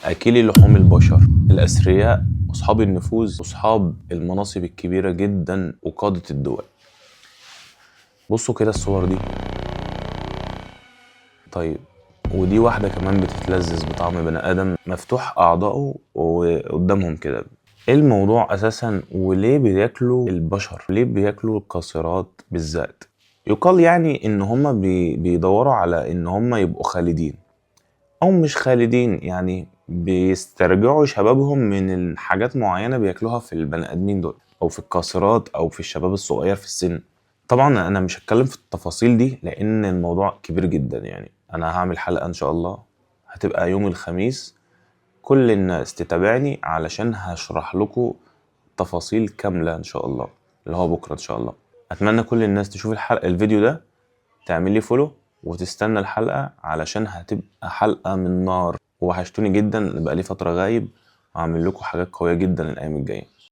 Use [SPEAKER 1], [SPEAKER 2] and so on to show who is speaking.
[SPEAKER 1] أكلي لحوم البشر، الأثرياء، أصحاب النفوذ، أصحاب المناصب الكبيرة جدا وقادة الدول. بصوا كده الصور دي. طيب، ودي واحدة كمان بتتلذذ بطعم بني آدم مفتوح أعضائه وقدامهم كده. ايه الموضوع أساسا، وليه بياكلوا البشر؟ ليه بياكلوا القاصرات بالذات؟ يقال يعني إن هما بيدوروا على إن هما يبقوا خالدين، أو مش خالدين، يعني بيسترجعوا شبابهم من حاجات معينة بياكلوها في البني آدمين دول، أو في القاصرات، أو في الشباب الصغير في السن. طبعا أنا مش هتكلم في التفاصيل دي لأن الموضوع كبير جدا. يعني أنا هعمل حلقة إن شاء الله هتبقى يوم الخميس، كل الناس تتابعني علشان هشرح لكم تفاصيل كاملة إن شاء الله، اللي هو بكرة إن شاء الله. أتمنى كل الناس تشوف الفيديو ده، تعمل لي فولو وتستنى الحلقة علشان هتبقى حلقة من نار. وحشتوني جدا، بقالي فترة غايب، وهعمل لكم حاجات قوية جدا الأيام الجاية.